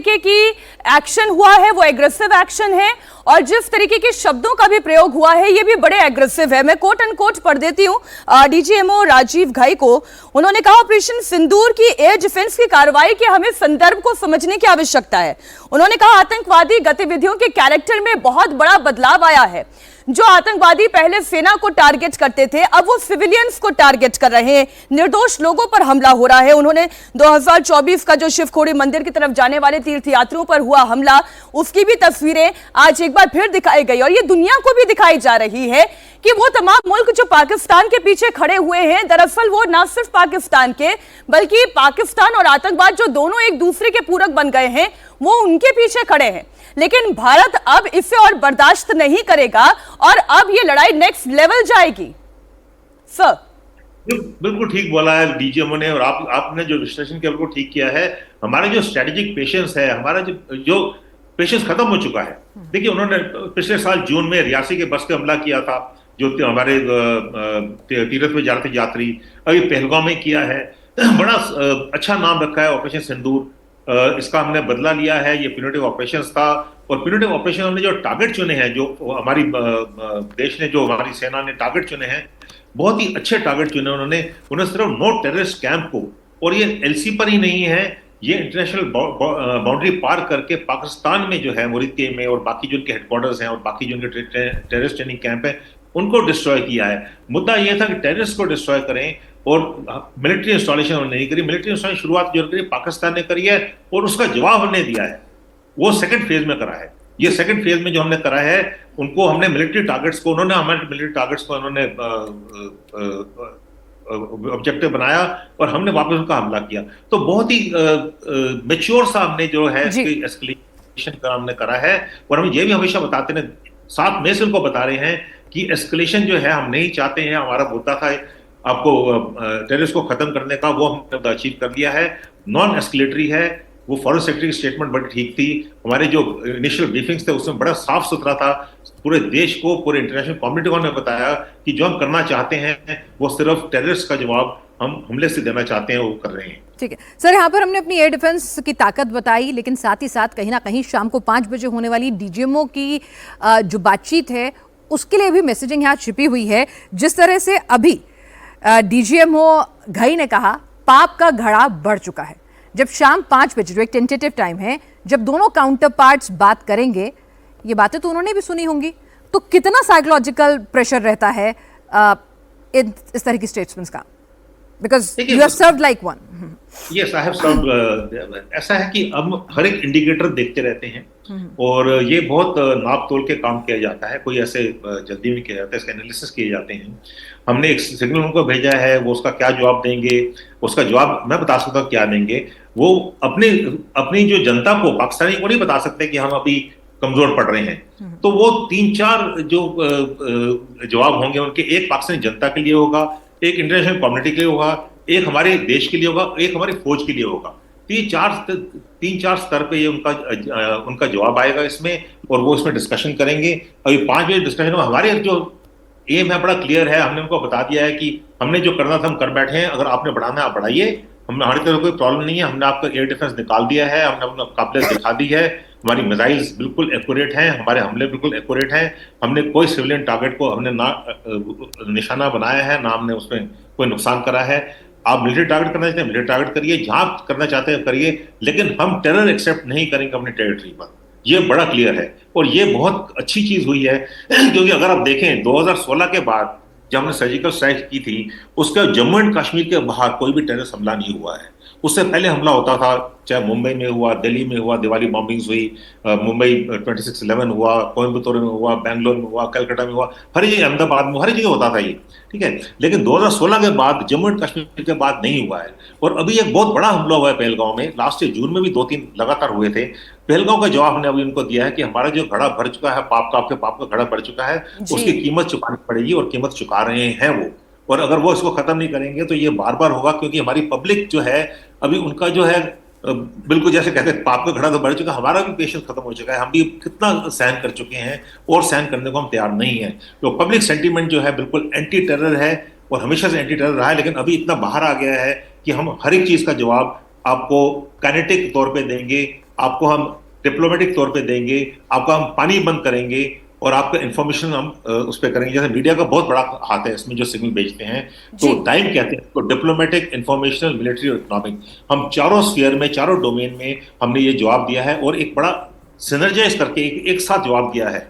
तरीके की एक्शन हुआ है वो एग्रेसिव एक्शन है, और जिस तरीके के शब्दों का भी प्रयोग हुआ है ये भी बड़े एग्रेसिव है। मैं कोट एंड कोट पढ़ देती हूं डीजीएमओ राजीव घई को। उन्होंने कहा, ऑपरेशन सिंदूर की एयर डिफेंस की कार्रवाई के हमें संदर्भ को समझने की आवश्यकता है। उन्होंने कहा, आतंकवादी गतिविधियों के कैरेक्टर में बहुत बड़ा बदलाव आया है। जो आतंकवादी पहले सेना को टारगेट करते थे अब वो सिविलियंस को टारगेट कर रहे हैं, निर्दोष लोगों पर हमला हो रहा है। उन्होंने 2024 का जो शिवखोड़ी मंदिर की तरफ जाने वाले तीर्थयात्रियों पर हुआ हमला, उसकी भी तस्वीरें आज एक बार फिर दिखाई गई, और ये दुनिया को भी दिखाई जा रही है कि वो तमाम मुल्क जो पाकिस्तान के पीछे खड़े हुए हैं, दरअसल वो ना सिर्फ पाकिस्तान के बल्कि पाकिस्तान और आतंकवाद जो दोनों एक दूसरे के पूरक बन गए हैं वो उनके पीछे खड़े हैं। लेकिन भारत अब इसे और बर्दाश्त नहीं करेगा और अब ये लड़ाई नेक्स्ट लेवल जाएगी। सर बिल्कुल ठीक बोला है डीजीएमओ ने, और आपने जो विश्लेषण किया बिल्कुल ठीक किया है। हमारा जो स्ट्रेटेजिक पेशेंस है, हमारा जो पेशेंस खत्म हो चुका है। देखिए, उन्होंने पिछले साल जून में रियासी के बस पे हमला किया था, जो हमारे तीर्थ में जाते यात्री, अभी पहलगाम में किया है। बड़ा अच्छा नाम रखा है ऑपरेशन सिंदूर। इसका हमने बदला लिया है, ये प्यूनिटिव ऑपरेशन था, और प्यूनिटिव ऑपरेशन हमने जो टारगेट चुने हैं, जो हमारी देश ने, जो हमारी सेना ने टारगेट चुने हैं, बहुत ही अच्छे टारगेट चुने उन्होंने सिर्फ नो टेररिस्ट कैंप को, और ये एलसी पर ही नहीं है, ये इंटरनेशनल बाउंड्री पार करके पाकिस्तान में जो है मुरीदके में और बाकी जो उनके हेडक्वार्टर्स हैं और बाकी जो उनके टेररिस्ट ट्रेनिंग कैंप है उनको डिस्ट्रॉय किया है। मुद्दा यह था कि टेररिस्ट को डिस्ट्रॉय करें, और मिलिट्री इंस्टॉलेशन उन्होंने नहीं करी। मिलिट्री इंस्टॉलेशन शुरुआत जो करी पाकिस्तान ने करी है, और उसका जवाब हमने दिया है, वो सेकंड फेज में करा है। ये सेकंड फेज में जो हमने करा है, उनको हमने मिलिट्री टारगेट्स को, उन्होंने हमारे मिलिट्री टारगेट्स को उन्होंने ऑब्जेक्टिव बनाया और हमने वापस उनका हमला किया। तो बहुत ही मैच्योर सा हमने जो है एस्केलेशन का हमने करा है, और हम ये भी हमेशा बताते हैं, 7 मई से उनको बता रहे हैं कि एस्केलेशन जो है हम नहीं चाहते हैं। हमारा मुद्दा था आपको टेररिस्ट को खत्म करने का, वो हमने अचीव कर लिया है। नॉन एस्केलेटरी है, वो फॉरेन सेक्रेटरी की स्टेटमेंट बड़ी ठीक थी। हमारे जो इनिशियल ब्रीफिंग्स थे उसमें बड़ा साफ सुथरा था। पूरे देश को, पूरे इंटरनेशनल कम्युनिटी को हमने बताया कि जो हम करना चाहते हैं वो सिर्फ टेररिस्ट का जवाब हम हमले से देना चाहते हैं, वो कर रहे हैं। ठीक है सर, यहाँ पर हमने अपनी एयर डिफेंस की ताकत बताई, लेकिन साथ ही साथ कहीं ना कहीं शाम को 5 बजे होने वाली डीजीएमओ की जो बातचीत है उसके लिए भी मैसेजिंग यहाँ छिपी हुई है। जिस तरह से अभी डीजीएमओ घई ने कहा, पाप का घड़ा बढ़ चुका है। जब शाम 5 बजे, जो एक टेंटेटिव टाइम है, जब दोनों काउंटर पार्ट्स बात करेंगे, ये बातें तो उन्होंने भी सुनी होंगी, तो कितना साइकोलॉजिकल प्रेशर रहता है इस तरह की स्टेटमेंट्स का? Because you have served like one. Yes, I have served. ऐसा है कि हम हर एक इंडिकेटर देखते रहते हैं, और ये बहुत नाप तोल के काम किया जाता है, कोई ऐसे जल्दी में किया जाता है, इसके एनालिसिस किए जाते हैं। हमने एक सिग्नल उनको भेजा है, वो उसका क्या जवाब देंगे, उसका जवाब मैं बता सकता हूँ क्या देंगे। वो अपनी जो जनता को, पाकिस्तानी को नहीं बता सकते कि हम अभी कमजोर पड़ रहे हैं। तो वो 3-4 जो जवाब होंगे उनके, एक पाकिस्तानी जनता के लिए होगा, एक इंटरनेशनल कम्युनिटी के लिए होगा, एक हमारे देश के लिए होगा, एक हमारी फौज के लिए होगा। 3-4 स्तर पे ये उनका जवाब आएगा इसमें, और वो इसमें डिस्कशन करेंगे। अभी 5 बजे डिस्कशन में हमारे जो एम है बड़ा क्लियर है। हमने उनको बता दिया है कि हमने जो करना था हम कर बैठे हैं, अगर आपने बढ़ाना है आप बढ़ाइए, हमारी तरफ कोई प्रॉब्लम नहीं है। हमने आपका एयर डिफेंस निकाल दिया है, हमने अपना काबिलियत दिखा दी है, हमारी मिसाइल्स बिल्कुल एक्यूरेट हैं, हमारे हमले बिल्कुल एक्यूरेट हैं। हमने कोई सिविलियन टारगेट को हमने ना निशाना बनाया है, ना हमने उसमें कोई नुकसान करा है। आप मिलिट्री टारगेट करना चाहते हैं मिलिट्री टारगेट करिए, जहां करना चाहते हैं करिए, लेकिन हम टेरर एक्सेप्ट नहीं करेंगे अपनी टेरिटरी पर। ये बड़ा क्लियर है, और ये बहुत अच्छी चीज हुई है, क्योंकि अगर आप देखें 2016 के बाद जब हमने सर्जिकल स्ट्राइक की थी, उसके जम्मू एंड कश्मीर के बाहर कोई भी टेररिस्ट हमला नहीं हुआ है। उससे पहले हमला होता था, चाहे मुंबई में हुआ, दिल्ली में हुआ, दिवाली बॉम्बिंग्स हुई, मुंबई 26/11 हुआ, कोयम्बतूर में हुआ, बेंगलोर में हुआ, कलकत्ता में हुआ, हर जगह, अहमदाबाद में, हर जगह होता था ये, ठीक है। लेकिन 2016 के बाद, जम्मू एंड कश्मीर के बाद नहीं हुआ है। और अभी एक बहुत बड़ा हमला हुआ है पहलगांव में, लास्ट ईयर जून में भी 2-3 लगातार हुए थे। पहलगांव का जवाब हमने अभी उनको दिया है कि हमारा जो घड़ा भर चुका है, आपके पाप का घड़ा भर चुका है, उसकी कीमत चुकानी पड़ेगी, और कीमत चुका रहे हैं वो। और अगर वो इसको खत्म नहीं करेंगे तो ये बार बार होगा, क्योंकि हमारी पब्लिक जो है अभी उनका जो है बिल्कुल जैसे कहते हैं पाप का घड़ा तो बढ़ चुका, हमारा भी पेशेंस खत्म हो चुका है। हम भी कितना सहन कर चुके हैं, और सहन करने को हम तैयार नहीं है। तो पब्लिक सेंटीमेंट जो है बिल्कुल एंटी टेरर है, और हमेशा से एंटी टेरर रहा है, लेकिन अभी इतना बाहर आ गया है कि हम हर एक चीज का जवाब आपको काइनेटिक तौर पे देंगे, आपको हम डिप्लोमेटिक तौर पे देंगे, आपको हम पानी बंद करेंगे और आपका इंफॉर्मेशन हम उस पर करेंगे। जैसे मीडिया का बहुत बड़ा हाथ है इसमें, जो सिग्नल भेजते हैं, तो टाइम कहते हैं तो डिप्लोमेटिक, इंफॉर्मेशनल, मिलिट्री और इकोनॉमिक, हम चारों स्फीयर में, चारों डोमेन में हमने ये जवाब दिया है और एक बड़ा सिनर्जाइज करके एक साथ जवाब दिया है।